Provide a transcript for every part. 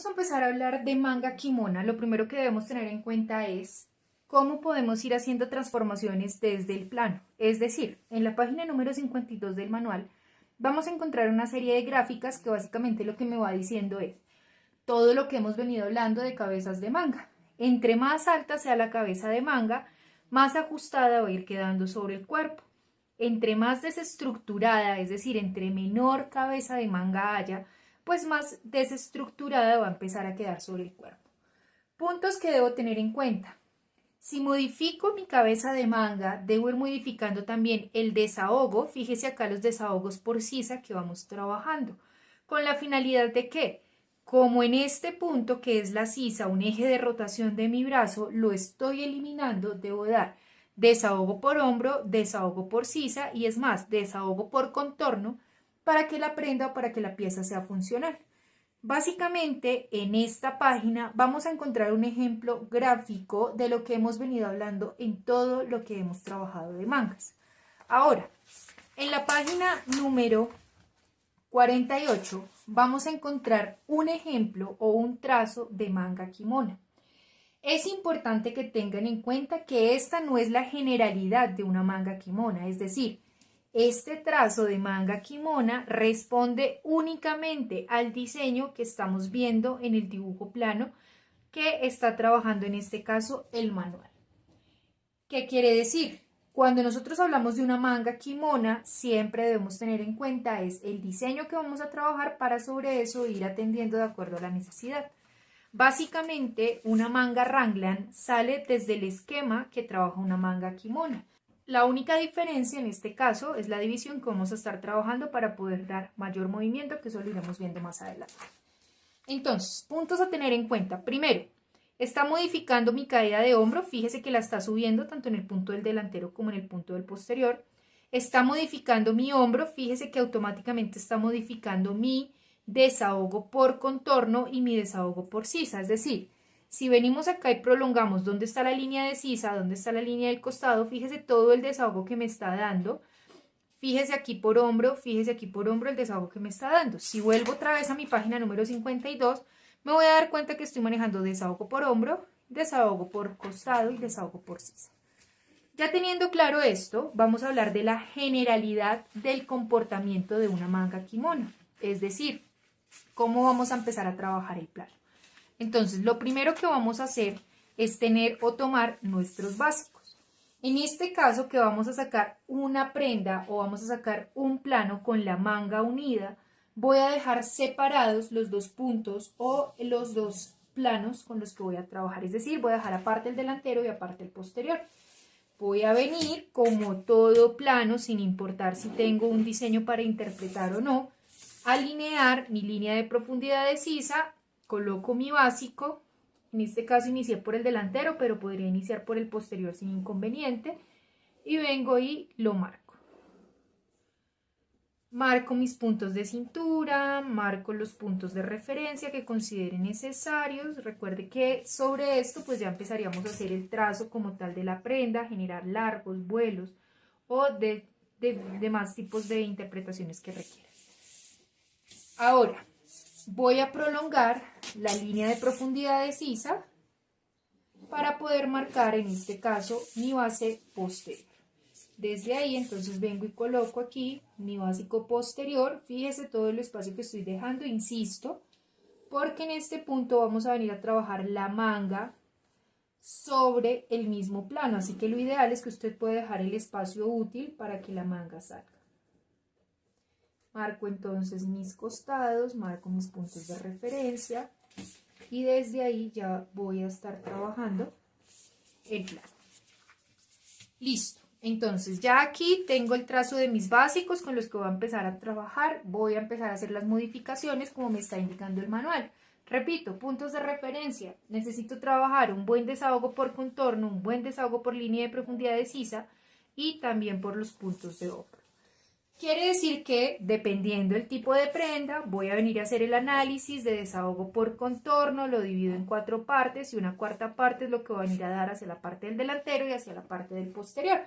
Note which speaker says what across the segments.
Speaker 1: vamos a empezar a hablar de manga kimona, lo primero que debemos tener en cuenta es cómo podemos ir haciendo transformaciones desde el plano. Es decir, en la página número 52 del manual vamos a encontrar una serie de gráficas que básicamente lo que me va diciendo es todo lo que hemos venido hablando de cabezas de manga. Entre más alta sea la cabeza de manga, más ajustada va a ir quedando sobre el cuerpo. Entre más desestructurada, es decir, entre menor cabeza de manga haya, pues más desestructurada va a empezar a quedar sobre el cuerpo. Puntos que debo tener en cuenta. Si modifico mi cabeza de manga, debo ir modificando también el desahogo. Fíjese acá los desahogos por sisa que vamos trabajando. ¿Con la finalidad de qué? Como en este punto que es la sisa, un eje de rotación de mi brazo, lo estoy eliminando, debo dar desahogo por hombro, desahogo por sisa y es más, desahogo por contorno para que la prenda o para que la pieza sea funcional. Básicamente en esta página vamos a encontrar un ejemplo gráfico de lo que hemos venido hablando en todo lo que hemos trabajado de mangas. Ahora, en la página número 48 vamos a encontrar un ejemplo o un trazo de manga kimona. Es importante que tengan en cuenta que esta no es la generalidad de una manga kimona, es decir, este trazo de manga kimona responde únicamente al diseño que estamos viendo en el dibujo plano que está trabajando en este caso el manual. ¿Qué quiere decir? Cuando nosotros hablamos de una manga kimona, siempre debemos tener en cuenta es el diseño que vamos a trabajar para sobre eso ir atendiendo de acuerdo a la necesidad. Básicamente, una manga raglan sale desde el esquema que trabaja una manga kimona. La única diferencia en este caso es la división que vamos a estar trabajando para poder dar mayor movimiento, que eso lo iremos viendo más adelante. Entonces, puntos a tener en cuenta. Primero, está modificando mi caída de hombro. Fíjese que la está subiendo tanto en el punto del delantero como en el punto del posterior. Está modificando mi hombro. Fíjese que automáticamente está modificando mi desahogo por contorno y mi desahogo por sisa. Es decir, si venimos acá y prolongamos dónde está la línea de sisa, dónde está la línea del costado, fíjese todo el desahogo que me está dando. Fíjese aquí por hombro, fíjese aquí por hombro el desahogo que me está dando. Si vuelvo otra vez a mi página número 52, me voy a dar cuenta que estoy manejando desahogo por hombro, desahogo por costado y desahogo por sisa. Ya teniendo claro esto, vamos a hablar de la generalidad del comportamiento de una manga kimona. Es decir, cómo vamos a empezar a trabajar el plano. Entonces, lo primero que vamos a hacer es tener o tomar nuestros básicos. En este caso que vamos a sacar una prenda o vamos a sacar un plano con la manga unida, voy a dejar separados los dos puntos o los dos planos con los que voy a trabajar. Es decir, voy a dejar aparte el delantero y aparte el posterior. Voy a venir como todo plano, sin importar si tengo un diseño para interpretar o no, alinear mi línea de profundidad de sisa, coloco mi básico, en este caso inicié por el delantero, pero podría iniciar por el posterior sin inconveniente, y vengo y lo marco. Marco mis puntos de cintura, marco los puntos de referencia que considere necesarios. Recuerde que sobre esto pues ya empezaríamos a hacer el trazo como tal de la prenda, generar largos vuelos o de demás tipos de interpretaciones que requieran. Ahora, voy a prolongar la línea de profundidad de sisa para poder marcar en este caso mi base posterior. Desde ahí entonces vengo y coloco aquí mi básico posterior. Fíjese todo el espacio que estoy dejando, insisto, porque en este punto vamos a venir a trabajar la manga sobre el mismo plano, así que lo ideal es que usted pueda dejar el espacio útil para que la manga salga. Marco entonces mis costados, marco mis puntos de referencia y desde ahí ya voy a estar trabajando el plano. Listo, entonces ya aquí tengo el trazo de mis básicos con los que voy a empezar a trabajar. Voy a empezar a hacer las modificaciones como me está indicando el manual. Repito, puntos de referencia. Necesito trabajar un buen desahogo por contorno, un buen desahogo por línea de profundidad de sisa y también por los puntos de hombro. Quiere decir que, dependiendo del tipo de prenda, voy a venir a hacer el análisis de desahogo por contorno, lo divido en 4 partes y una cuarta parte es lo que voy a venir a dar hacia la parte del delantero y hacia la parte del posterior.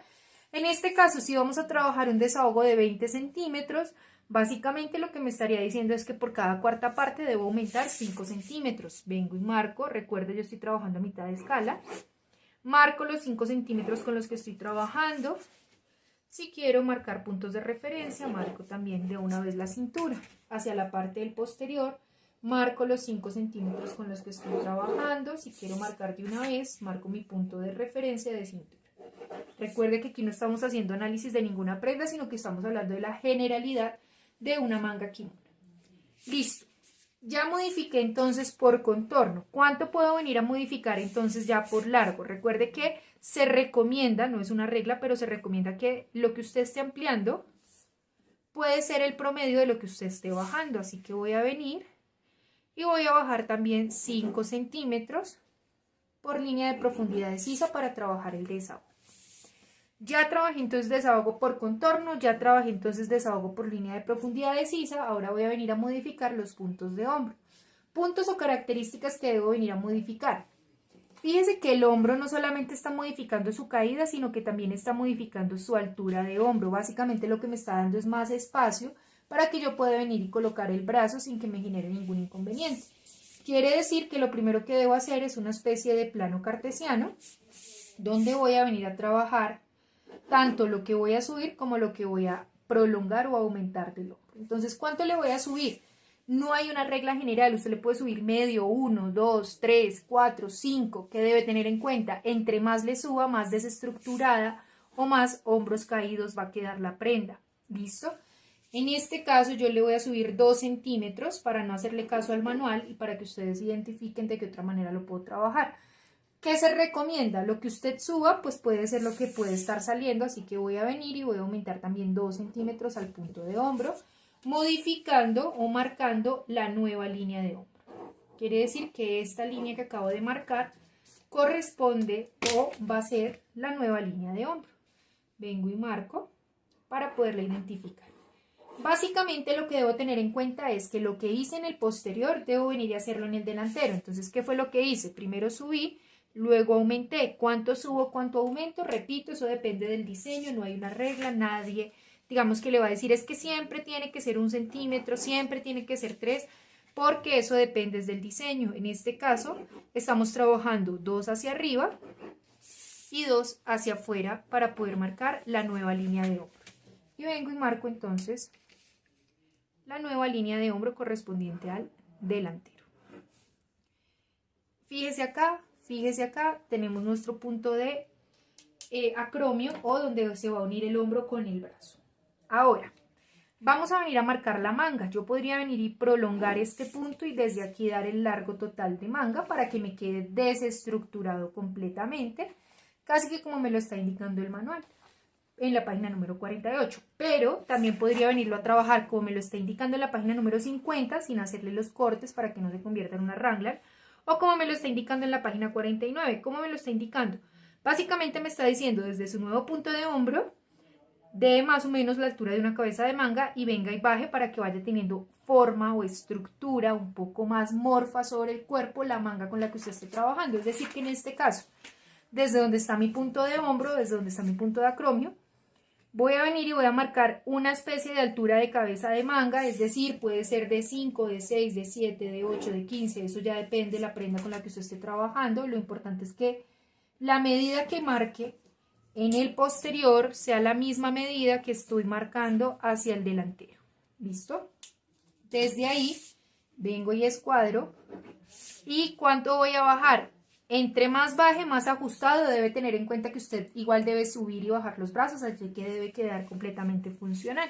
Speaker 1: En este caso, si vamos a trabajar un desahogo de 20 centímetros, básicamente lo que me estaría diciendo es que por cada cuarta parte debo aumentar 5 centímetros. Vengo y marco, recuerde yo estoy trabajando a mitad de escala, marco los 5 centímetros con los que estoy trabajando. Si quiero marcar puntos de referencia, marco también de una vez la cintura. Hacia la parte del posterior, marco los 5 centímetros con los que estoy trabajando. Si quiero marcar de una vez, marco mi punto de referencia de cintura. Recuerde que aquí no estamos haciendo análisis de ninguna prenda, sino que estamos hablando de la generalidad de una manga kimono. Listo. Ya modifiqué entonces por contorno. ¿Cuánto puedo venir a modificar entonces ya por largo? Recuerde que se recomienda, no es una regla, pero se recomienda que lo que usted esté ampliando puede ser el promedio de lo que usted esté bajando. Así que voy a venir y voy a bajar también 5 centímetros por línea de profundidad de sisa para trabajar el desahogo. Ya trabajé entonces desahogo por contorno, ya trabajé entonces desahogo por línea de profundidad de sisa, ahora voy a venir a modificar los puntos de hombro. Puntos o características que debo venir a modificar. Fíjese que el hombro no solamente está modificando su caída, sino que también está modificando su altura de hombro. Básicamente lo que me está dando es más espacio para que yo pueda venir y colocar el brazo sin que me genere ningún inconveniente. Quiere decir que lo primero que debo hacer es una especie de plano cartesiano, donde voy a venir a trabajar tanto lo que voy a subir como lo que voy a prolongar o aumentar del hombro. Entonces, ¿cuánto le voy a subir? No hay una regla general, usted le puede subir medio, 1, 2, 3, 4, 5, que debe tener en cuenta. Entre más le suba, más desestructurada o más hombros caídos va a quedar la prenda. ¿Listo? En este caso yo le voy a subir 2 centímetros para no hacerle caso al manual y para que ustedes identifiquen de qué otra manera lo puedo trabajar. ¿Qué se recomienda? Lo que usted suba, pues puede ser lo que puede estar saliendo, así que voy a venir y voy a aumentar también 2 centímetros al punto de hombro, modificando o marcando la nueva línea de hombro. Quiere decir que esta línea que acabo de marcar corresponde o va a ser la nueva línea de hombro. Vengo y marco para poderla identificar. Básicamente lo que debo tener en cuenta es que lo que hice en el posterior debo venir y hacerlo en el delantero. Entonces, ¿qué fue lo que hice? Primero subí, luego aumenté. ¿Cuánto subo, cuánto aumento? Repito, eso depende del diseño, no hay una regla, nadie, digamos que le va a decir es que siempre tiene que ser 1 centímetro, siempre tiene que ser 3, porque eso depende del diseño. En este caso, estamos trabajando 2 hacia arriba y 2 hacia afuera para poder marcar la nueva línea de hombro. Y vengo y marco entonces la nueva línea de hombro correspondiente al delantero. Fíjese acá, tenemos nuestro punto de acromio o donde se va a unir el hombro con el brazo. Ahora, vamos a venir a marcar la manga. Yo podría venir y prolongar este punto y desde aquí dar el largo total de manga para que me quede desestructurado completamente, casi que como me lo está indicando el manual en la página número 48, pero también podría venirlo a trabajar como me lo está indicando en la página número 50 sin hacerle los cortes para que no se convierta en una Wrangler, o como me lo está indicando en la página 49. ¿Cómo me lo está indicando? Básicamente me está diciendo desde su nuevo punto de hombro, de más o menos la altura de una cabeza de manga y venga y baje para que vaya teniendo forma o estructura un poco más morfa sobre el cuerpo la manga con la que usted esté trabajando. Es decir, que en este caso, desde donde está mi punto de hombro, desde donde está mi punto de acromio, voy a venir y voy a marcar una especie de altura de cabeza de manga, es decir, puede ser de 5, de 6, de 7, de 8, de 15, eso ya depende de la prenda con la que usted esté trabajando. Lo importante es que la medida que marque en el posterior sea la misma medida que estoy marcando hacia el delantero. ¿Listo? Desde ahí vengo y escuadro. ¿Y cuánto voy a bajar? Entre más baje, más ajustado. Debe tener en cuenta que usted igual debe subir y bajar los brazos, así que debe quedar completamente funcional.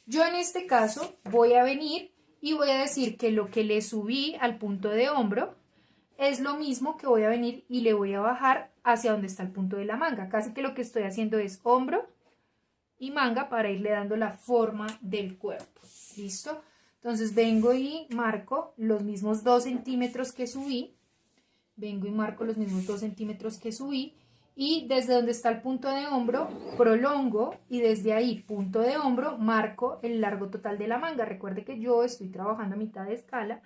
Speaker 1: Yo en este caso voy a venir y voy a decir que lo que le subí al punto de hombro es lo mismo que voy a venir y le voy a bajar hacia donde está el punto de la manga. Casi que lo que estoy haciendo es hombro y manga para irle dando la forma del cuerpo. ¿Listo? Entonces vengo y marco los mismos 2 centímetros que subí. Vengo y marco los mismos 2 centímetros que subí. Y desde donde está el punto de hombro, prolongo y desde ahí, punto de hombro, marco el largo total de la manga. Recuerde que yo estoy trabajando a mitad de escala,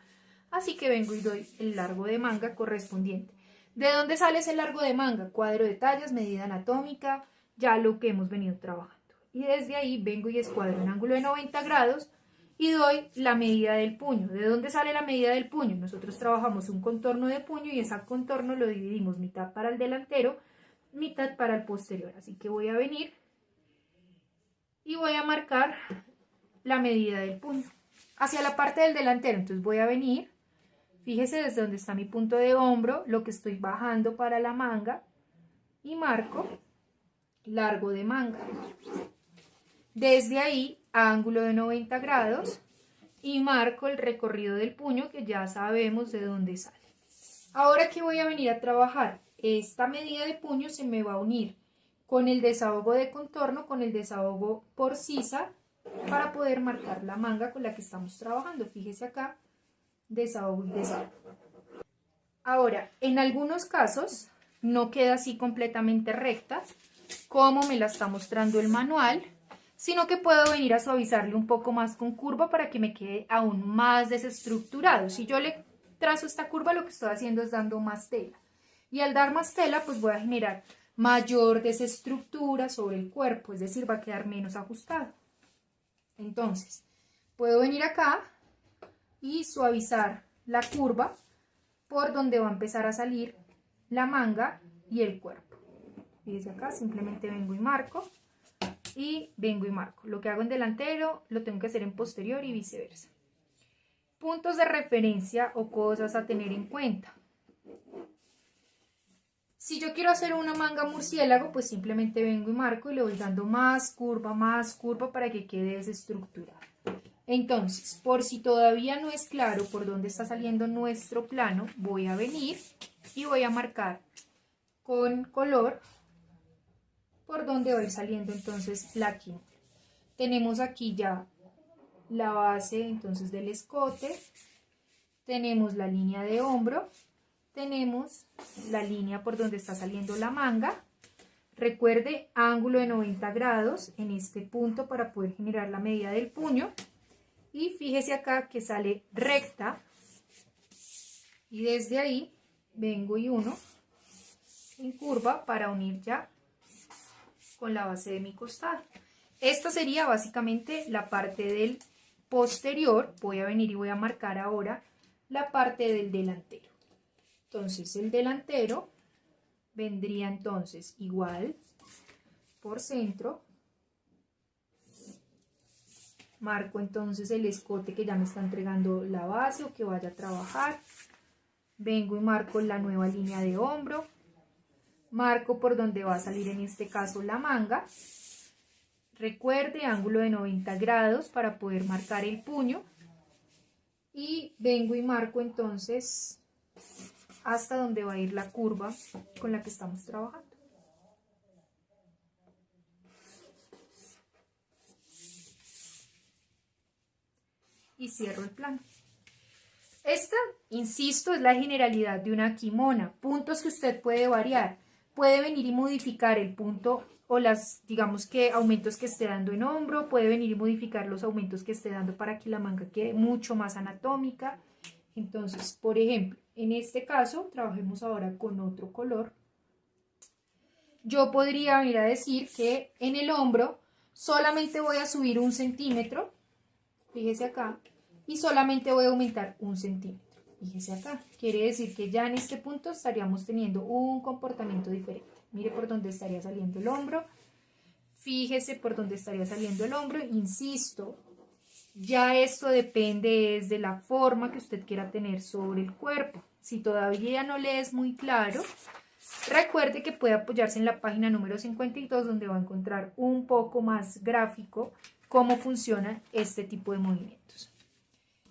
Speaker 1: así que vengo y doy el largo de manga correspondiente. ¿De dónde sale ese largo de manga? Cuadro de tallas, medida anatómica, ya lo que hemos venido trabajando. Y desde ahí vengo y escuadro un ángulo de 90 grados y doy la medida del puño. ¿De dónde sale la medida del puño? Nosotros trabajamos un contorno de puño y ese contorno lo dividimos mitad para el delantero, mitad para el posterior. Así que voy a venir y voy a marcar la medida del puño hacia la parte del delantero. Entonces voy a venir, fíjese desde donde está mi punto de hombro, lo que estoy bajando para la manga y marco largo de manga. Desde ahí, ángulo de 90 grados y marco el recorrido del puño que ya sabemos de dónde sale. Ahora que voy a venir a trabajar, esta medida de puño se me va a unir con el desahogo de contorno, con el desahogo por sisa, para poder marcar la manga con la que estamos trabajando. Fíjese acá, desahogo y desahogo. Ahora, en algunos casos no queda así completamente recta, como me la está mostrando el manual, sino que puedo venir a suavizarle un poco más con curva para que me quede aún más desestructurado. Si yo le trazo esta curva, lo que estoy haciendo es dando más tela. Y al dar más tela, pues voy a generar mayor desestructura sobre el cuerpo, es decir, va a quedar menos ajustado. Entonces, puedo venir acá y suavizar la curva por donde va a empezar a salir la manga y el cuerpo. Fíjense acá, simplemente vengo y marco. Y vengo y marco. Lo que hago en delantero lo tengo que hacer en posterior y viceversa. Puntos de referencia o cosas a tener en cuenta. Si yo quiero hacer una manga murciélago, pues simplemente vengo y marco y le voy dando más curva para que quede desestructurado. Entonces, por si todavía no es claro por dónde está saliendo nuestro plano, voy a venir y voy a marcar con color por donde va a ir saliendo entonces la quinoa. Tenemos aquí ya la base entonces del escote, tenemos la línea de hombro, tenemos la línea por donde está saliendo la manga. Recuerde, ángulo de 90 grados en este punto para poder generar la medida del puño. Y fíjese acá que sale recta y desde ahí vengo y uno en curva para unir ya con la base de mi costado. Esta sería básicamente la parte del posterior. Voy a venir y voy a marcar ahora la parte del delantero. Entonces el delantero vendría entonces igual por centro. Marco entonces el escote que ya me está entregando la base o que vaya a trabajar. Vengo y marco la nueva línea de hombro. Marco por donde va a salir en este caso la manga. Recuerde, ángulo de 90 grados para poder marcar el puño. Y vengo y marco entonces hasta donde va a ir la curva con la que estamos trabajando. Y cierro el plano. Esta, insisto, es la generalidad de una kimona. Puntos que usted puede variar. Puede venir y modificar el punto o las, digamos que aumentos que esté dando en hombro. Puede venir y modificar los aumentos que esté dando para que la manga quede mucho más anatómica. Entonces, por ejemplo, en este caso, trabajemos ahora con otro color. Yo podría venir a decir que en el hombro solamente voy a subir 1 centímetro. Fíjese acá. Y solamente voy a aumentar 1 centímetro. Fíjese acá. Quiere decir que ya en este punto estaríamos teniendo un comportamiento diferente. Mire por dónde estaría saliendo el hombro. Fíjese por dónde estaría saliendo el hombro. Insisto, ya esto depende de la forma que usted quiera tener sobre el cuerpo. Si todavía no le es muy claro, recuerde que puede apoyarse en la página número 52 donde va a encontrar un poco más gráfico cómo funciona este tipo de movimientos.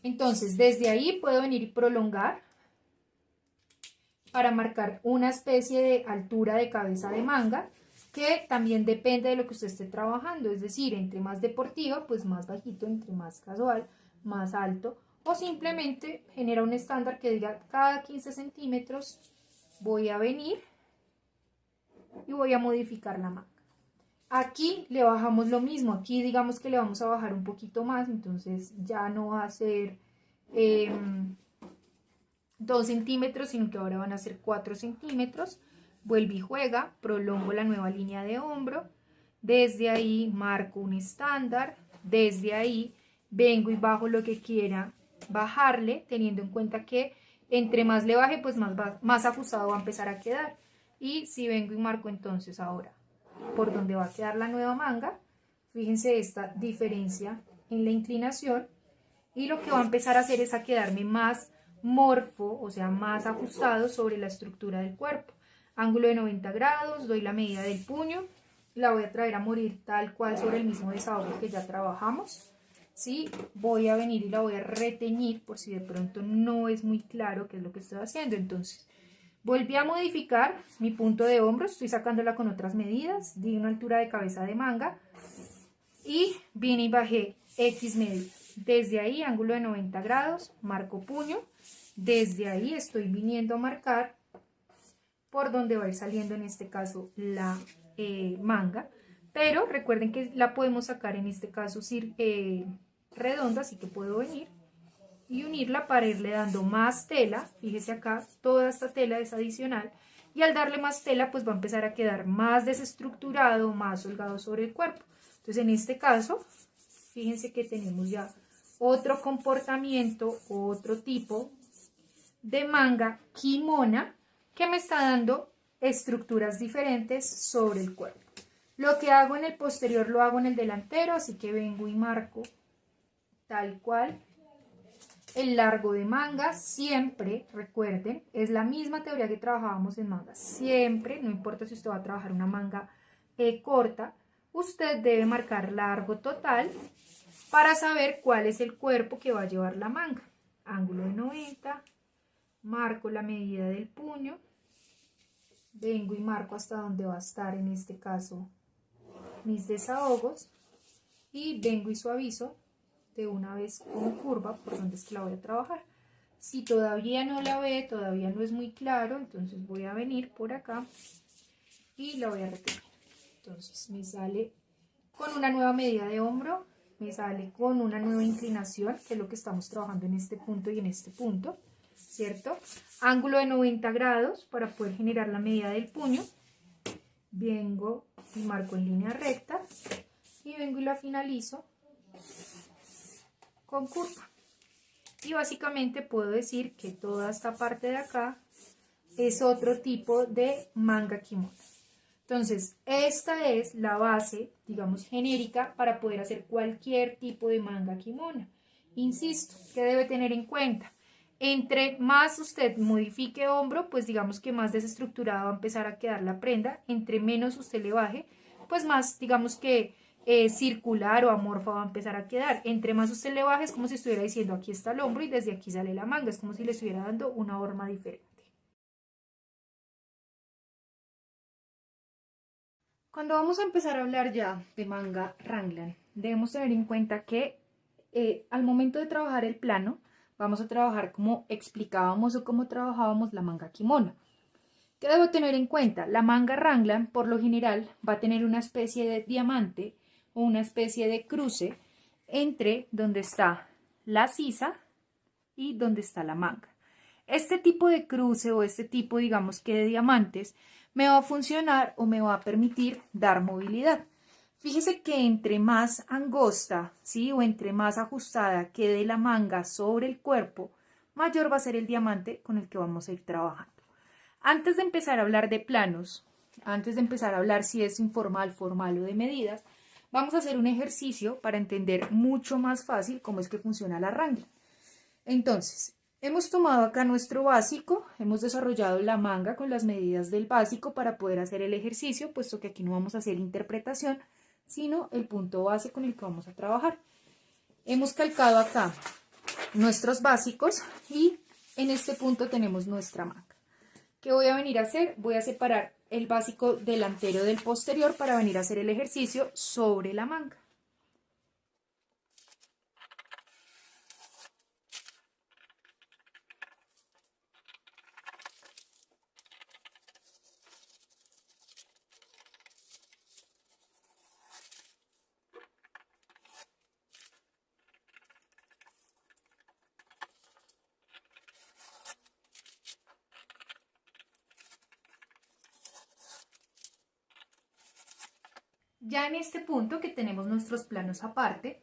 Speaker 1: Entonces, desde ahí puedo venir y prolongar para marcar una especie de altura de cabeza de manga que también depende de lo que usted esté trabajando, es decir, entre más deportiva, pues más bajito, entre más casual, más alto, o simplemente genera un estándar que diga cada 15 centímetros voy a venir y voy a modificar la manga. Aquí le bajamos lo mismo, aquí digamos que le vamos a bajar un poquito más, entonces ya no va a ser 2 centímetros, sino que ahora van a ser 4 centímetros. vuelve y juega, prolongo la nueva línea de hombro, desde ahí marco un estándar, desde ahí vengo y bajo lo que quiera bajarle, teniendo en cuenta que entre más le baje, pues más ajustado va a empezar a quedar. Y si vengo y marco entonces ahora por donde va a quedar la nueva manga, fíjense esta diferencia en la inclinación, y lo que va a empezar a hacer es a quedarme más morfo, o sea, más ajustado sobre la estructura del cuerpo. Ángulo de 90 grados, doy la medida del puño, la voy a traer a morir tal cual sobre el mismo desahogo que ya trabajamos. ¿Sí? Voy a venir y la voy a reteñir por si de pronto no es muy claro qué es lo que estoy haciendo. Entonces, volví a modificar mi punto de hombro, estoy sacándola con otras medidas, di una altura de cabeza de manga y vine y bajé X medida. Desde ahí, ángulo de 90 grados, marco puño, desde ahí estoy viniendo a marcar por donde va a ir saliendo en este caso la manga, pero recuerden que la podemos sacar en este caso redonda, así que puedo venir y unirla para irle dando más tela. Fíjese acá, toda esta tela es adicional, y al darle más tela pues va a empezar a quedar más desestructurado, más holgado sobre el cuerpo. Entonces en este caso, fíjense que tenemos ya otro comportamiento, otro tipo de manga kimona que me está dando estructuras diferentes sobre el cuerpo. Lo que hago en el posterior lo hago en el delantero, así que vengo y marco tal cual el largo de manga. Siempre, recuerden, es la misma teoría que trabajábamos en manga. Siempre, no importa si usted va a trabajar una manga corta, usted debe marcar largo total para saber cuál es el cuerpo que va a llevar la manga. Ángulo de 90, marco la medida del puño, vengo y marco hasta donde va a estar en este caso mis desahogos, y vengo y suavizo de una vez con curva por donde es que la voy a trabajar. Si todavía no la ve, todavía no es muy claro, entonces voy a venir por acá y la voy a retener. Entonces me sale con una nueva medida de hombro, me sale con una nueva inclinación, que es lo que estamos trabajando en este punto y en este punto, ¿cierto? Ángulo de 90 grados para poder generar la medida del puño. Vengo y marco en línea recta y vengo y la finalizo con curva. Y básicamente puedo decir que toda esta parte de acá es otro tipo de manga kimono. Entonces, esta es la base, digamos, genérica para poder hacer cualquier tipo de manga kimono. Insisto, ¿qué debe tener en cuenta? Entre más usted modifique hombro, pues digamos que más desestructurada va a empezar a quedar la prenda. Entre menos usted le baje, pues más, digamos que circular o amorfa va a empezar a quedar. Entre más usted le baje, es como si estuviera diciendo aquí está el hombro y desde aquí sale la manga. Es como si le estuviera dando una forma diferente. Cuando vamos a empezar a hablar ya de manga Raglan, debemos tener en cuenta que al momento de trabajar el plano, vamos a trabajar como explicábamos o como trabajábamos la manga kimono. ¿Qué debo tener en cuenta? La manga Raglan, por lo general, va a tener una especie de diamante o una especie de cruce entre donde está la sisa y donde está la manga. Este tipo de cruce o este tipo, digamos que de diamantes, me va a funcionar o me va a permitir dar movilidad. Fíjese que entre más angosta, ¿sí? O entre más ajustada quede la manga sobre el cuerpo, mayor va a ser el diamante con el que vamos a ir trabajando. Antes de empezar a hablar de planos, antes de empezar a hablar si es informal, formal o de medidas, vamos a hacer un ejercicio para entender mucho más fácil cómo es que funciona la Raglan. Entonces, hemos tomado acá nuestro básico, hemos desarrollado la manga con las medidas del básico para poder hacer el ejercicio, puesto que aquí no vamos a hacer interpretación, sino el punto base con el que vamos a trabajar. Hemos calcado acá nuestros básicos y en este punto tenemos nuestra manga. ¿Qué voy a venir a hacer? Voy a separar el básico delantero del posterior para venir a hacer el ejercicio sobre la manga. Ya en este punto que tenemos nuestros planos aparte,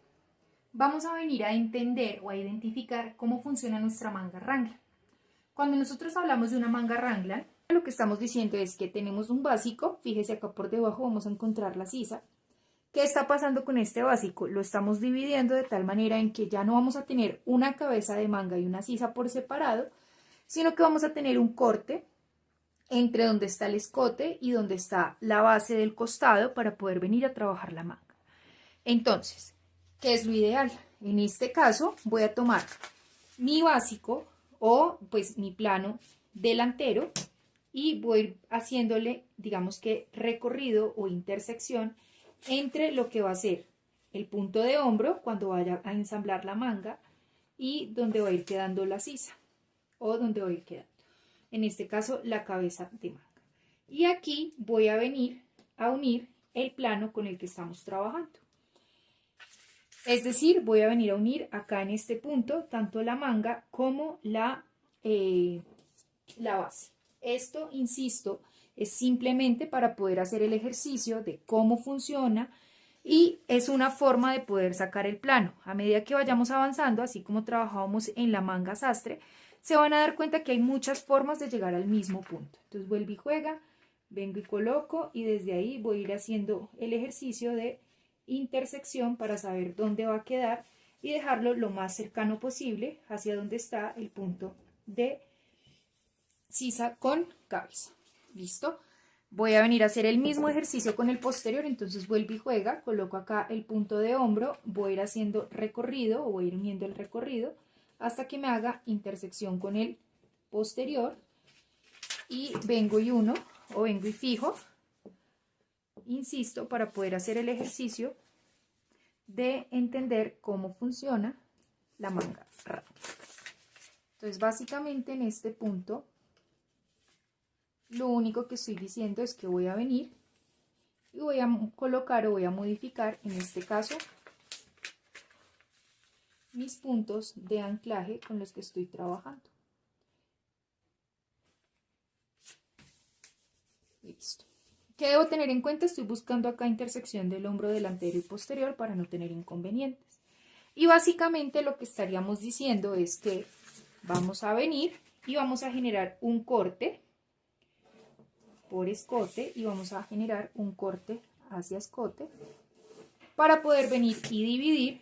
Speaker 1: vamos a venir a entender o a identificar cómo funciona nuestra manga Wrangler. Cuando nosotros hablamos de una manga Wrangler, lo que estamos diciendo es que tenemos un básico, fíjese acá por debajo vamos a encontrar la sisa. ¿Qué está pasando con este básico? Lo estamos dividiendo de tal manera en que ya no vamos a tener una cabeza de manga y una sisa por separado, sino que vamos a tener un corte entre donde está el escote y donde está la base del costado para poder venir a trabajar la manga. Entonces, ¿qué es lo ideal? En este caso voy a tomar mi básico o pues mi plano delantero y voy a ir haciéndole, digamos que recorrido o intersección entre lo que va a ser el punto de hombro cuando vaya a ensamblar la manga y donde va a ir quedando la sisa o donde va a ir quedando, en este caso la cabeza de manga. Y aquí voy a venir a unir el plano con el que estamos trabajando. Es decir, voy a venir a unir acá en este punto tanto la manga como la base. Esto, insisto, es simplemente para poder hacer el ejercicio de cómo funciona y es una forma de poder sacar el plano. A medida que vayamos avanzando, así como trabajábamos en la manga sastre, se van a dar cuenta que hay muchas formas de llegar al mismo punto. Entonces vuelvo y juega, vengo y coloco y desde ahí voy a ir haciendo el ejercicio de intersección para saber dónde va a quedar y dejarlo lo más cercano posible hacia donde está el punto de sisa con cabeza. ¿Listo? Voy a venir a hacer el mismo ejercicio con el posterior, entonces vuelvo y juega, coloco acá el punto de hombro, voy a ir haciendo recorrido o voy a ir uniendo el recorrido hasta que me haga intersección con el posterior y vengo y uno o vengo y fijo, insisto, para poder hacer el ejercicio de entender cómo funciona la manga Wrangler. Entonces básicamente en este punto lo único que estoy diciendo es que voy a venir y voy a colocar o voy a modificar, en este caso, mis puntos de anclaje con los que estoy trabajando. Listo. ¿Qué debo tener en cuenta? Estoy buscando acá intersección del hombro delantero y posterior para no tener inconvenientes. Y básicamente lo que estaríamos diciendo es que vamos a venir y vamos a generar un corte por escote y vamos a generar un corte hacia escote para poder venir y dividir,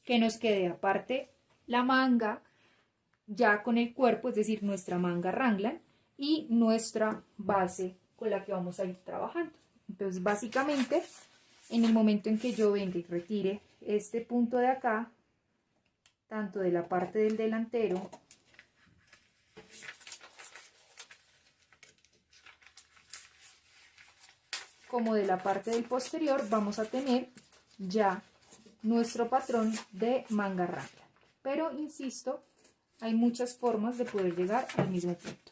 Speaker 1: que nos quede aparte la manga ya con el cuerpo, es decir, nuestra manga Wrangler y nuestra base con la que vamos a ir trabajando. Entonces básicamente en el momento en que yo venga y retire este punto de acá, tanto de la parte del delantero como de la parte del posterior, vamos a tener ya nuestro patrón de manga Wrangler. Pero insisto, hay muchas formas de poder llegar al mismo punto.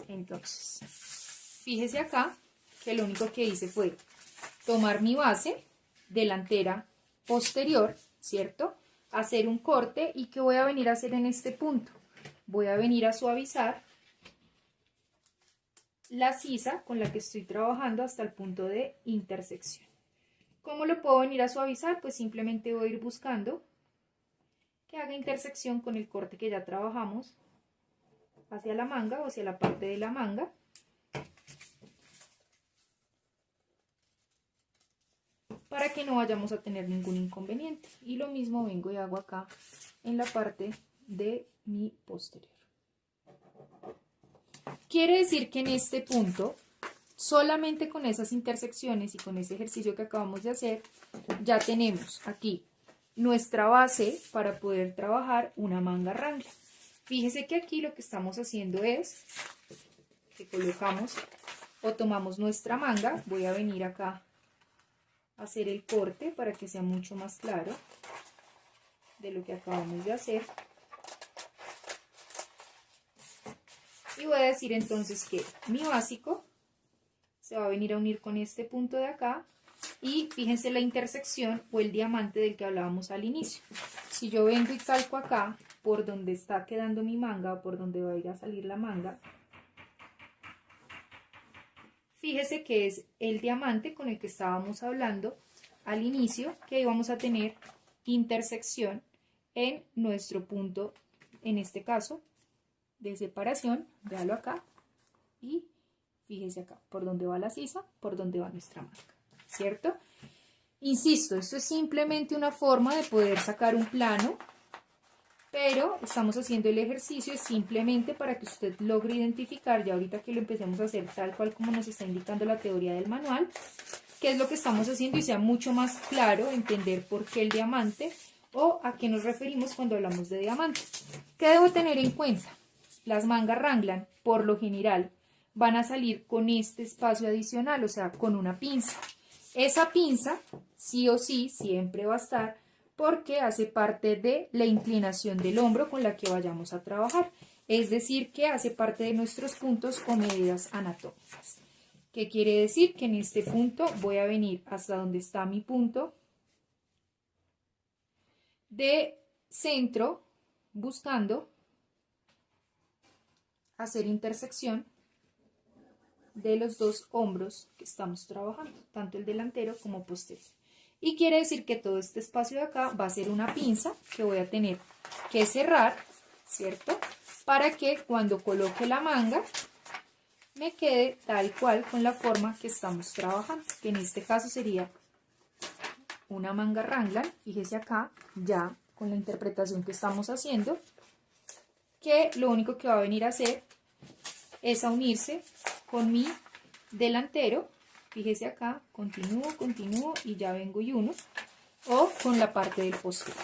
Speaker 1: Entonces, fíjese acá que lo único que hice fue tomar mi base delantera posterior, ¿cierto? Hacer un corte y ¿qué voy a venir a hacer en este punto? Voy a venir a suavizar la sisa con la que estoy trabajando hasta el punto de intersección. ¿Cómo lo puedo venir a suavizar? Pues simplemente voy a ir buscando que haga intersección con el corte que ya trabajamos hacia la manga o hacia la parte de la manga. Para que no vayamos a tener ningún inconveniente. Y lo mismo vengo y hago acá en la parte de mi posterior. Quiere decir que en este punto, solamente con esas intersecciones y con ese ejercicio que acabamos de hacer, ya tenemos aquí nuestra base para poder trabajar una manga Wrangler. Fíjese que aquí lo que estamos haciendo es que colocamos o tomamos nuestra manga, voy a venir acá a hacer el corte para que sea mucho más claro de lo que acabamos de hacer. Y voy a decir entonces que mi básico se va a venir a unir con este punto de acá Y fíjense la intersección o el diamante del que hablábamos al inicio. Si yo vengo y calco acá, por donde está quedando mi manga, o por donde va a ir a salir la manga, fíjese que es el diamante con el que estábamos hablando al inicio, que íbamos a tener intersección en nuestro punto, en este caso, de separación. Véalo acá y fíjese acá, por donde va la sisa, por donde va nuestra manga, ¿cierto? Insisto, esto es simplemente una forma de poder sacar un plano, pero estamos haciendo el ejercicio simplemente para que usted logre identificar, ya ahorita que lo empecemos a hacer tal cual como nos está indicando la teoría del manual, qué es lo que estamos haciendo y sea mucho más claro entender por qué el diamante o a qué nos referimos cuando hablamos de diamante. ¿Qué debo tener en cuenta? Las mangas Raglan, por lo general, van a salir con este espacio adicional, o sea, con una pinza. Esa pinza, sí o sí, siempre va a estar porque hace parte de la inclinación del hombro con la que vayamos a trabajar. Es decir, que hace parte de nuestros puntos o medidas anatómicas. ¿Qué quiere decir? Que en este punto voy a venir hasta donde está mi punto de centro, buscando hacer intersección de los dos hombros que estamos trabajando, tanto el delantero como posterior. Y quiere decir que todo este espacio de acá va a ser una pinza que voy a tener que cerrar, ¿cierto? Para que cuando coloque la manga me quede tal cual con la forma que estamos trabajando, que en este caso sería una manga Raglan. Fíjese acá, ya con la interpretación que estamos haciendo, que lo único que va a venir a hacer es a unirse con mi delantero. Fíjese acá, continúo y ya vengo y uno, o con la parte del posterior.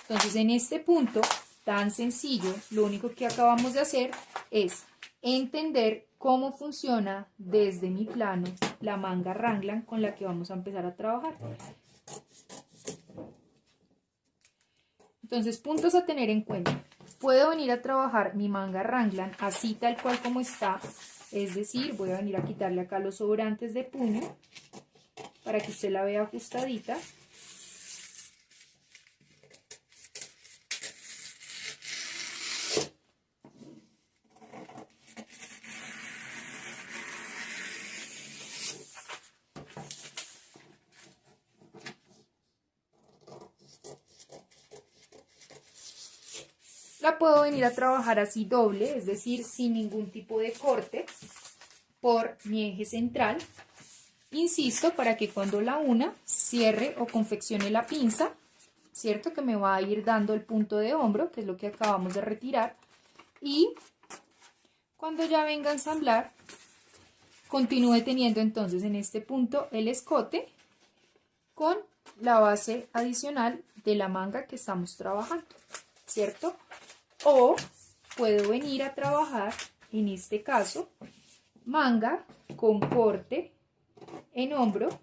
Speaker 1: Entonces en este punto tan sencillo, lo único que acabamos de hacer es entender cómo funciona desde mi plano la manga Raglan con la que vamos a empezar a trabajar. Entonces, puntos a tener en cuenta. Puedo venir a trabajar mi manga Raglan así tal cual como está, es decir, voy a venir a quitarle acá los sobrantes de puño para que usted la vea ajustadita. La puedo venir a trabajar así doble, es decir, sin ningún tipo de corte por mi eje central. Insisto, para que cuando la una cierre o confeccione la pinza, ¿cierto? Que me va a ir dando el punto de hombro, que es lo que acabamos de retirar. Y cuando ya venga a ensamblar, continúe teniendo entonces en este punto el escote con la base adicional de la manga que estamos trabajando, ¿cierto? O puedo venir a trabajar, en este caso, manga con corte en hombro,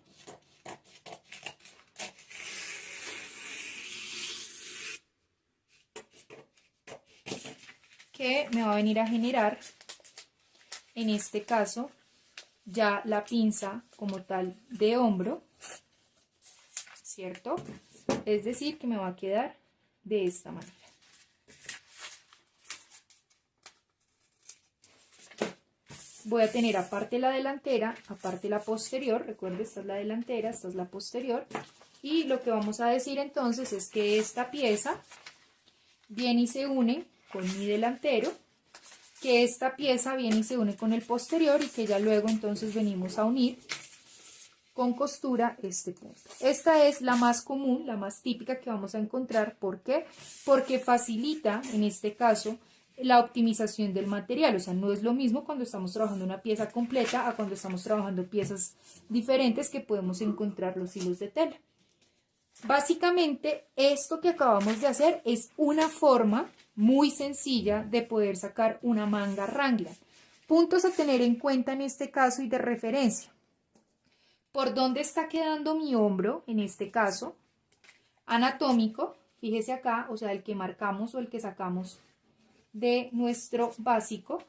Speaker 1: que me va a venir a generar, en este caso, ya la pinza como tal de hombro, ¿cierto? Es decir, que me va a quedar de esta manera. Voy a tener aparte la delantera, aparte la posterior. Recuerden, esta es la delantera, esta es la posterior. Y lo que vamos a decir entonces es que esta pieza viene y se une con mi delantero, que esta pieza viene y se une con el posterior y que ya luego entonces venimos a unir con costura este punto. Esta es la más común, la más típica que vamos a encontrar. ¿Por qué? Porque facilita, en este caso, la optimización del material. O sea, no es lo mismo cuando estamos trabajando una pieza completa a cuando estamos trabajando piezas diferentes que podemos encontrar los hilos de tela. Básicamente, esto que acabamos de hacer es una forma muy sencilla de poder sacar una manga Raglan. Puntos a tener en cuenta en este caso y de referencia. ¿Por dónde está quedando mi hombro? En este caso, anatómico, fíjese acá, o sea, el que marcamos o el que sacamos de nuestro básico.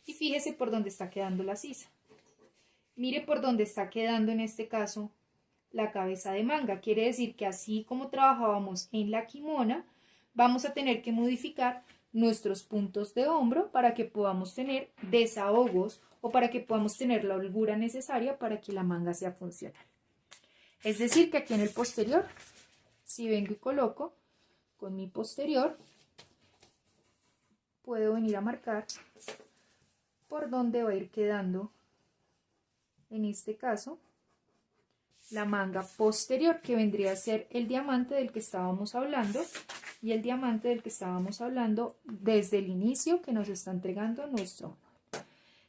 Speaker 1: Y fíjese por dónde está quedando la sisa. Mire por dónde está quedando en este caso la cabeza de manga. Quiere decir que así como trabajábamos en la kimona, vamos a tener que modificar nuestros puntos de hombro para que podamos tener desahogos o para que podamos tener la holgura necesaria para que la manga sea funcional. Es decir, que aquí en el posterior, si vengo y coloco con mi posterior, puedo venir a marcar por donde va a ir quedando, en este caso, la manga posterior, que vendría a ser el diamante del que estábamos hablando, y el diamante del que estábamos hablando desde el inicio que nos está entregando nuestro manual.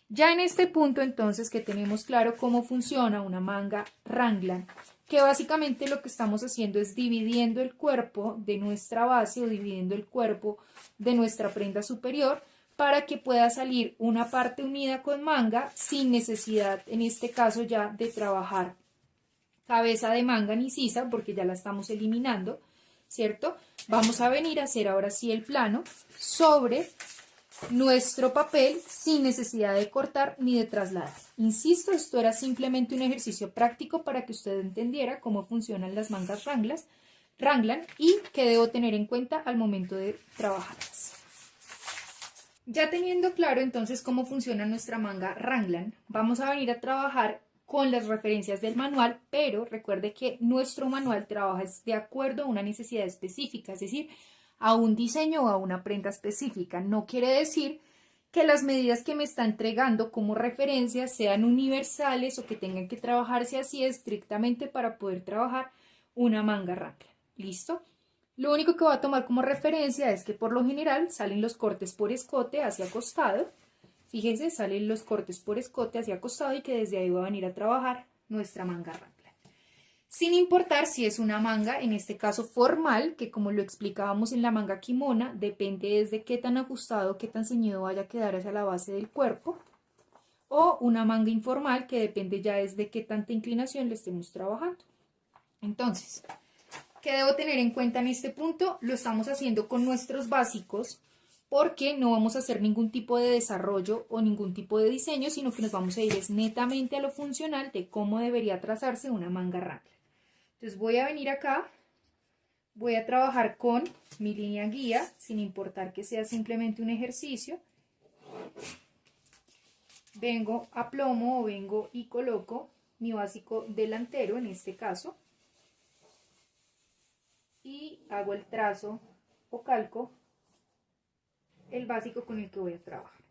Speaker 1: Ya en este punto, entonces, que tenemos claro cómo funciona una manga Raglan, que básicamente lo que estamos haciendo es dividiendo el cuerpo de nuestra base o dividiendo el cuerpo de nuestra prenda superior para que pueda salir una parte unida con manga sin necesidad, en este caso ya, de trabajar cabeza de manga ni sisa, porque ya la estamos eliminando, ¿cierto? Vamos a venir a hacer ahora sí el plano sobre nuestro papel sin necesidad de cortar ni de trasladar. Insisto, esto era simplemente un ejercicio práctico para que usted entendiera cómo funcionan las mangas Raglan y qué debo tener en cuenta al momento de trabajarlas. Ya teniendo claro entonces cómo funciona nuestra manga Raglan, vamos a venir a trabajar con las referencias del manual, pero recuerde que nuestro manual trabaja de acuerdo a una necesidad específica, es decir, a un diseño o a una prenda específica. No quiere decir que las medidas que me está entregando como referencia sean universales o que tengan que trabajarse así estrictamente para poder trabajar una manga Raglan. ¿Listo? Lo único que voy a tomar como referencia es que por lo general salen los cortes por escote hacia costado. Fíjense, salen los cortes por escote hacia costado y que desde ahí va a venir a trabajar nuestra manga Raglan. Sin importar si es una manga, en este caso formal, que como lo explicábamos en la manga kimona, depende desde qué tan ajustado, qué tan ceñido vaya a quedar hacia la base del cuerpo, o una manga informal, que depende ya desde qué tanta inclinación le estemos trabajando. Entonces, ¿qué debo tener en cuenta en este punto? Lo estamos haciendo con nuestros básicos, porque no vamos a hacer ningún tipo de desarrollo o ningún tipo de diseño, sino que nos vamos a ir netamente a lo funcional de cómo debería trazarse una manga Raglan. Entonces voy a venir acá, voy a trabajar con mi línea guía, sin importar que sea simplemente un ejercicio. Vengo a plomo o vengo y coloco mi básico delantero en este caso. Y hago el trazo o calco el básico con el que voy a trabajar.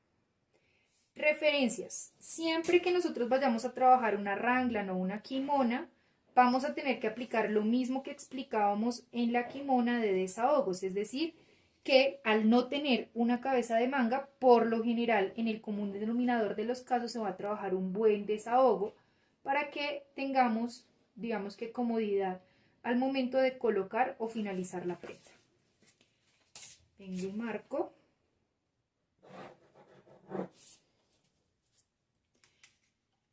Speaker 1: Referencias. Siempre que nosotros vayamos a trabajar una Raglan o una kimona, vamos a tener que aplicar lo mismo que explicábamos en la kimona de desahogos, es decir, que al no tener una cabeza de manga, por lo general en el común denominador de los casos se va a trabajar un buen desahogo para que tengamos, digamos que comodidad al momento de colocar o finalizar la prenda. Vengo y marco.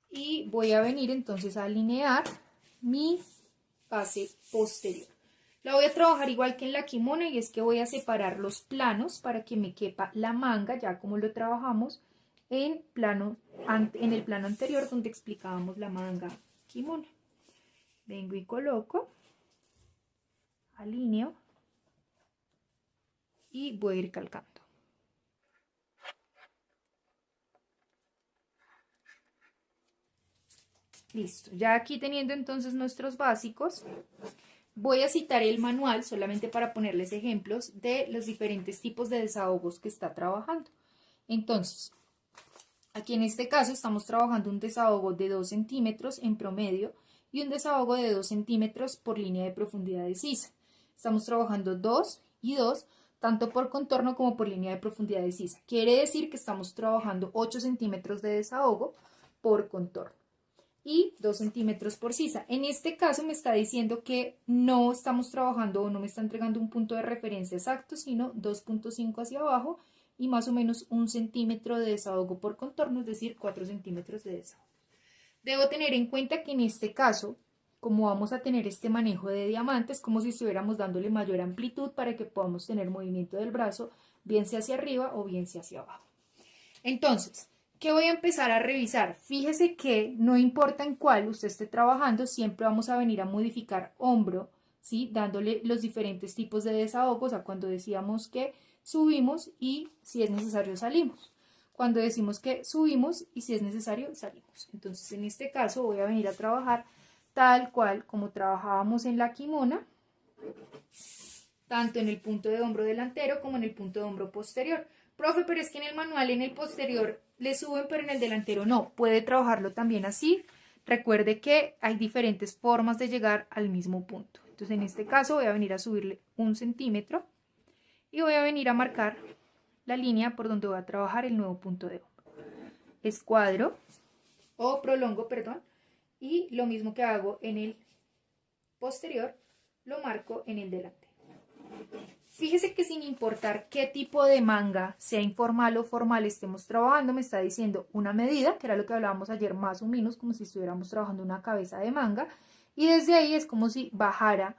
Speaker 1: Y voy a venir entonces a alinear mi base posterior. La voy a trabajar igual que en la kimona, y es que voy a separar los planos para que me quepa la manga, ya como lo trabajamos en el plano anterior donde explicábamos la manga kimona. Vengo y coloco, alineo y voy a ir calcando. Listo, ya aquí teniendo entonces nuestros básicos, voy a citar el manual solamente para ponerles ejemplos de los diferentes tipos de desahogos que está trabajando. Entonces, aquí en este caso estamos trabajando un desahogo de 2 centímetros en promedio y un desahogo de 2 centímetros por línea de profundidad de sisa. Estamos trabajando 2 y 2, tanto por contorno como por línea de profundidad de sisa. Quiere decir que estamos trabajando 8 centímetros de desahogo por contorno y 2 centímetros por sisa. En este caso me está diciendo que no estamos trabajando o no me está entregando un punto de referencia exacto, sino 2.5 hacia abajo y más o menos 1 centímetro de desahogo por contorno, es decir, 4 centímetros de desahogo. Debo tener en cuenta que en este caso, como vamos a tener este manejo de diamantes, como si estuviéramos dándole mayor amplitud para que podamos tener movimiento del brazo, bien sea hacia arriba o bien sea hacia abajo. Entonces, ¿Qué voy a empezar a revisar? Fíjese que no importa en cuál usted esté trabajando, siempre vamos a venir a modificar hombro, ¿sí? Dándole los diferentes tipos de desahogos a cuando decíamos que subimos y si es necesario salimos. Cuando decimos que subimos y si es necesario salimos. Entonces en este caso voy a venir a trabajar tal cual como trabajábamos en la kimona, tanto en el punto de hombro delantero como en el punto de hombro posterior. Profe, pero es que en el manual, en el posterior le suben, pero en el delantero no. Puede trabajarlo también así. Recuerde que hay diferentes formas de llegar al mismo punto. Entonces, en este caso voy a venir a subirle 1 centímetro y voy a venir a marcar la línea por donde voy a trabajar el nuevo punto de hombro. Escuadro o prolongo, perdón, y lo mismo que hago en el posterior, lo marco en el delantero. Fíjese que sin importar qué tipo de manga, sea informal o formal, estemos trabajando, me está diciendo una medida, que era lo que hablábamos ayer, más o menos como si estuviéramos trabajando una cabeza de manga, y desde ahí es como si bajara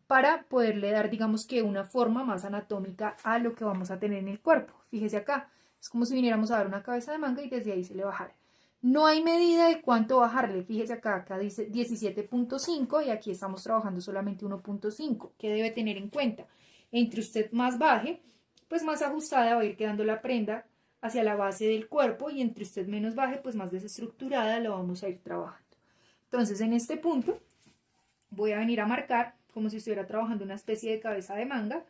Speaker 1: para poderle dar, digamos que una forma más anatómica a lo que vamos a tener en el cuerpo. Fíjese acá, es como si viniéramos a dar una cabeza de manga y desde ahí se le bajara. No hay medida de cuánto bajarle, fíjese acá dice 17.5 y aquí estamos trabajando solamente 1.5. ¿Qué debe tener en cuenta? Entre usted más baje, pues más ajustada va a ir quedando la prenda hacia la base del cuerpo y entre usted menos baje, pues más desestructurada la vamos a ir trabajando. Entonces en este punto voy a venir a marcar como si estuviera trabajando una especie de cabeza de manga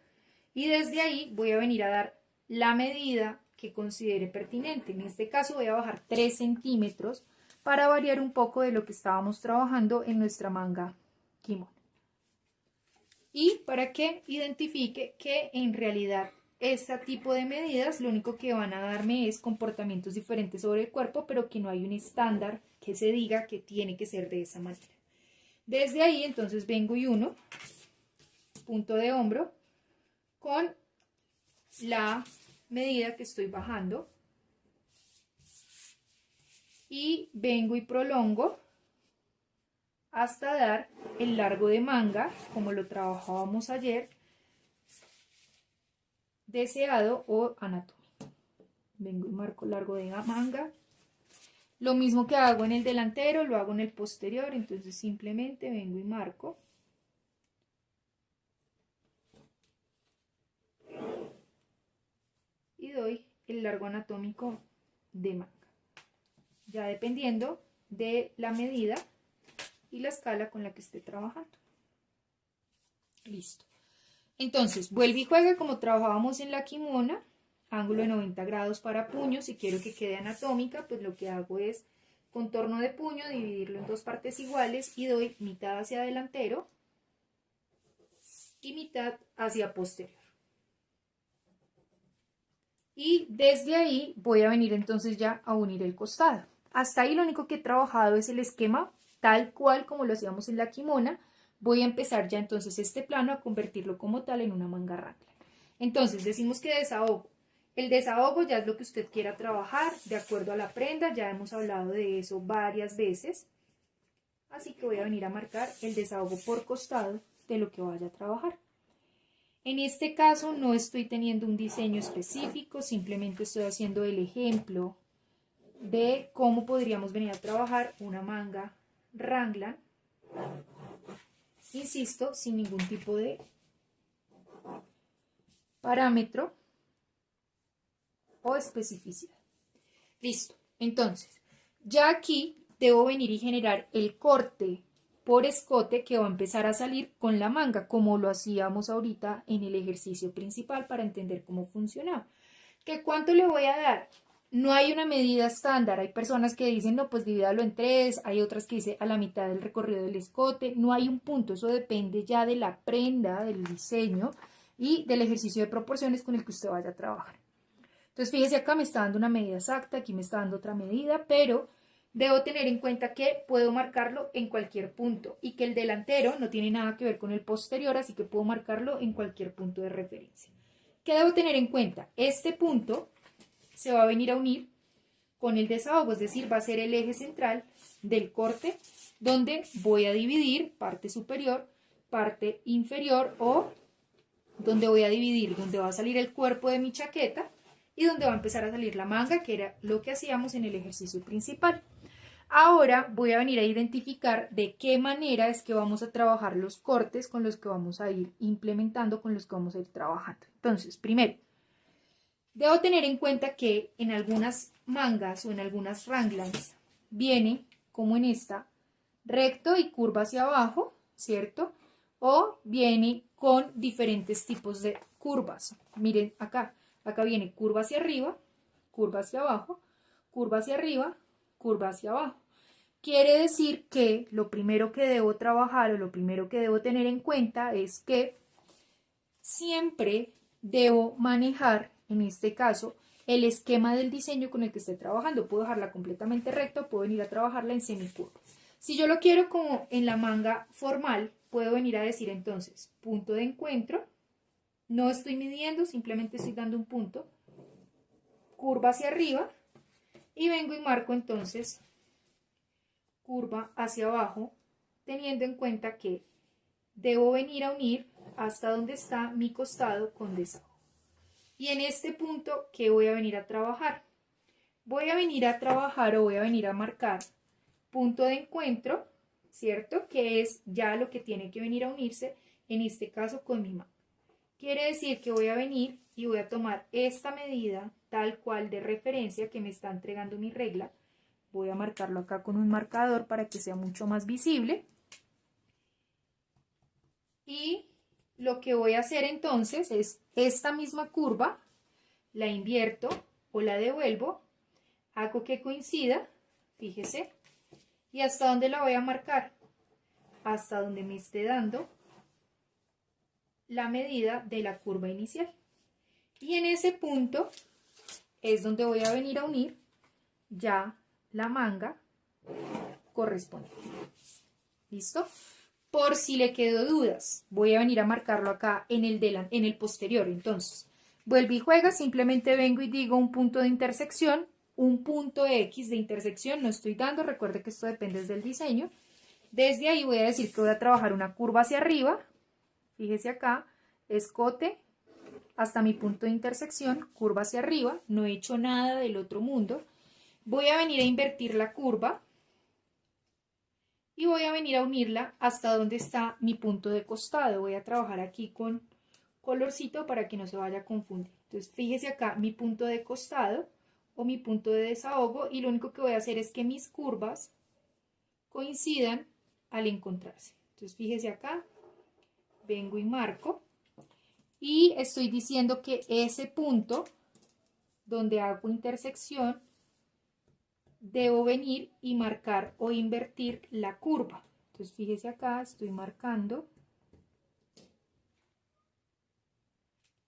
Speaker 1: y desde ahí voy a venir a dar la medida que considere pertinente. En este caso voy a bajar 3 centímetros para variar un poco de lo que estábamos trabajando en nuestra manga kimono. Y para que identifique que en realidad este tipo de medidas lo único que van a darme es comportamientos diferentes sobre el cuerpo, pero que no hay un estándar que se diga que tiene que ser de esa manera. Desde ahí entonces vengo y uno punto de hombro con la medida que estoy bajando y vengo y prolongo hasta dar el largo de manga, como lo trabajábamos ayer, deseado o anatómico. Vengo y marco largo de manga. Lo mismo que hago en el delantero, lo hago en el posterior, entonces simplemente vengo y marco. Y doy el largo anatómico de manga. Ya dependiendo de la medida y la escala con la que esté trabajando. Listo. Entonces, vuelve y juega como trabajábamos en la kimona, ángulo de 90 grados para puño. Si quiero que quede anatómica, pues lo que hago es contorno de puño, dividirlo en 2 partes iguales y doy mitad hacia delantero y mitad hacia posterior. Y desde ahí voy a venir entonces ya a unir el costado. Hasta ahí lo único que he trabajado es el esquema tal cual como lo hacíamos en la kimona. Voy a empezar ya entonces este plano a convertirlo como tal en una manga raglan. Entonces decimos que desahogo. El desahogo ya es lo que usted quiera trabajar de acuerdo a la prenda. Ya hemos hablado de eso varias veces. Así que voy a venir a marcar el desahogo por costado de lo que vaya a trabajar. En este caso no estoy teniendo un diseño específico, simplemente estoy haciendo el ejemplo de cómo podríamos venir a trabajar una manga raglan, insisto, sin ningún tipo de parámetro o especificidad. Listo, entonces, ya aquí debo venir y generar el corte por escote que va a empezar a salir con la manga, como lo hacíamos ahorita en el ejercicio principal para entender cómo funcionaba. ¿Qué cuánto le voy a dar? No hay una medida estándar. Hay personas que dicen, no, pues divídalo en 3, hay otras que dicen a la mitad del recorrido del escote. No hay un punto, eso depende ya de la prenda, del diseño y del ejercicio de proporciones con el que usted vaya a trabajar. Entonces, fíjese acá me está dando una medida exacta, aquí me está dando otra medida, pero debo tener en cuenta que puedo marcarlo en cualquier punto y que el delantero no tiene nada que ver con el posterior, así que puedo marcarlo en cualquier punto de referencia. ¿Qué debo tener en cuenta? Este punto se va a venir a unir con el desahogo, es decir, va a ser el eje central del corte donde voy a dividir parte superior, parte inferior o donde voy a dividir, donde va a salir el cuerpo de mi chaqueta y donde va a empezar a salir la manga, que era lo que hacíamos en el ejercicio principal. Ahora voy a venir a identificar de qué manera es que vamos a trabajar los cortes con los que vamos a ir implementando, con los que vamos a ir trabajando. Entonces, primero, debo tener en cuenta que en algunas mangas o en algunas ranglines viene, como en esta, recto y curva hacia abajo, ¿cierto? O viene con diferentes tipos de curvas. Miren acá, acá viene curva hacia arriba, curva hacia abajo, curva hacia arriba, curva hacia abajo. Quiere decir que lo primero que debo trabajar o lo primero que debo tener en cuenta es que siempre debo manejar, en este caso, el esquema del diseño con el que esté trabajando. Puedo dejarla completamente recta, puedo venir a trabajarla en semicurva. Si yo lo quiero como en la manga formal, puedo venir a decir entonces punto de encuentro, no estoy midiendo, simplemente estoy dando un punto, curva hacia arriba y vengo y marco entonces curva hacia abajo, teniendo en cuenta que debo venir a unir hasta donde está mi costado con desahogo. Y en este punto, ¿qué voy a venir a trabajar? Voy a venir a trabajar o voy a venir a marcar punto de encuentro, ¿cierto? Que es ya lo que tiene que venir a unirse, en este caso con mi manga. Quiere decir que voy a venir y voy a tomar esta medida tal cual de referencia que me está entregando mi regla. Voy a marcarlo acá con un marcador para que sea mucho más visible. Y lo que voy a hacer entonces es esta misma curva, la invierto o la devuelvo, hago que coincida, fíjese, y hasta dónde la voy a marcar, hasta donde me esté dando la medida de la curva inicial. Y en ese punto es donde voy a venir a unir ya la manga correspondiente. ¿Listo? Por si le quedó dudas, voy a venir a marcarlo acá en el posterior. Entonces, vuelvo y juega, simplemente vengo y digo un punto de intersección, un punto X de intersección, no estoy dando, recuerde que esto depende del diseño. Desde ahí voy a decir que voy a trabajar una curva hacia arriba, fíjese acá, escote hasta mi punto de intersección, curva hacia arriba, no he hecho nada del otro mundo. Voy a venir a invertir la curva y voy a venir a unirla hasta donde está mi punto de costado. Voy a trabajar aquí con colorcito para que no se vaya a confundir. Entonces, fíjese acá mi punto de costado o mi punto de desahogo y lo único que voy a hacer es que mis curvas coincidan al encontrarse. Entonces, fíjese acá, vengo y marco y estoy diciendo que ese punto donde hago intersección debo venir y marcar o invertir la curva. Entonces fíjese acá, estoy marcando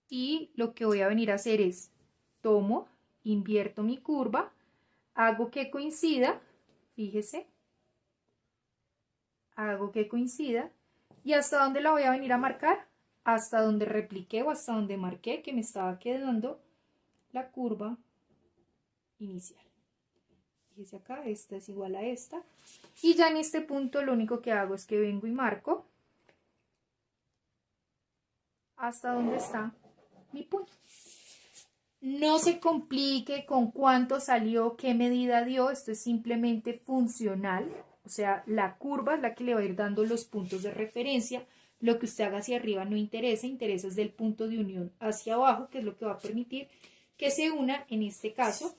Speaker 1: y lo que voy a venir a hacer es tomo, invierto mi curva, hago que coincida, fíjese, hago que coincida y hasta dónde la voy a venir a marcar, hasta donde repliqué o hasta donde marqué que me estaba quedando la curva inicial. Fíjese acá, esta es igual a esta. Y ya en este punto lo único que hago es que vengo y marco hasta donde está mi punto. No se complique con cuánto salió, qué medida dio, esto es simplemente funcional. O sea, la curva es la que le va a ir dando los puntos de referencia. Lo que usted haga hacia arriba no interesa, interesa desde el punto de unión hacia abajo, que es lo que va a permitir que se una, en este caso,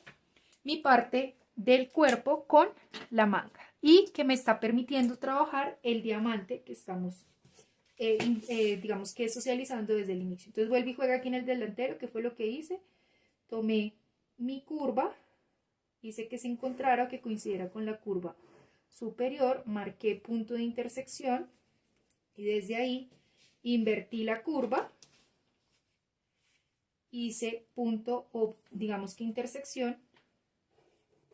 Speaker 1: mi parte del cuerpo con la manga y que me está permitiendo trabajar el diamante que estamos digamos que socializando desde el inicio. Entonces vuelvo y juego aquí en el delantero, que fue lo que hice. Tomé mi curva, hice que se encontrara o que coincidiera con la curva superior, marqué punto de intersección y desde ahí invertí la curva, hice punto o digamos que intersección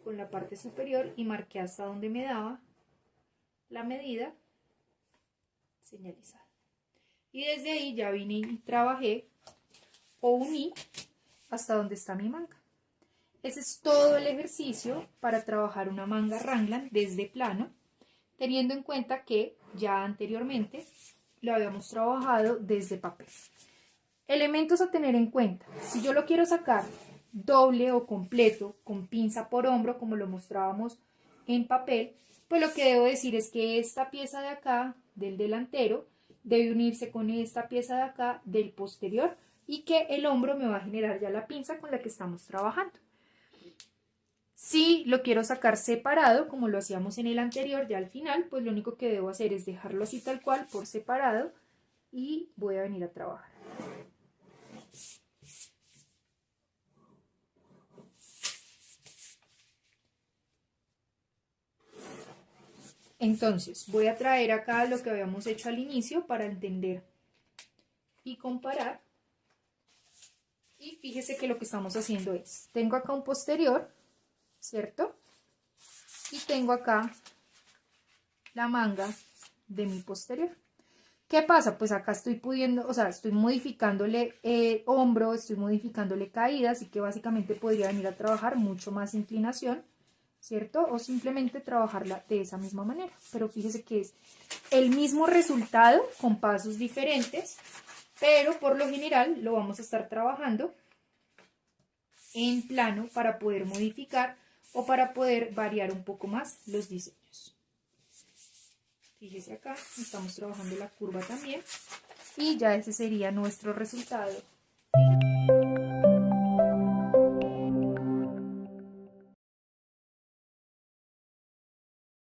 Speaker 1: con la parte superior y marqué hasta donde me daba la medida señalizada. Y desde ahí ya vine y trabajé o uní hasta donde está mi manga. Ese es todo el ejercicio para trabajar una manga raglan desde plano, teniendo en cuenta que ya anteriormente lo habíamos trabajado desde papel. Elementos a tener en cuenta. Si yo lo quiero sacar doble o completo con pinza por hombro, como lo mostrábamos en papel, pues lo que debo decir es que esta pieza de acá del delantero debe unirse con esta pieza de acá del posterior y que el hombro me va a generar ya la pinza con la que estamos trabajando. Si lo quiero sacar separado, como lo hacíamos en el anterior, ya al final, pues lo único que debo hacer es dejarlo así tal cual por separado y voy a venir a trabajar. Entonces, voy a traer acá lo que habíamos hecho al inicio para entender y comparar. Y fíjese que lo que estamos haciendo es, tengo acá un posterior, ¿cierto? Y tengo acá la manga de mi posterior. ¿Qué pasa? Pues acá estoy pudiendo, o sea, estoy modificándole hombro, estoy modificándole caída, así que básicamente podría venir a trabajar mucho más inclinación, ¿cierto? O simplemente trabajarla de esa misma manera. Pero fíjese que es el mismo resultado con pasos diferentes, pero por lo general lo vamos a estar trabajando en plano para poder modificar o para poder variar un poco más los diseños. Fíjese acá, estamos trabajando la curva también y ya ese sería nuestro resultado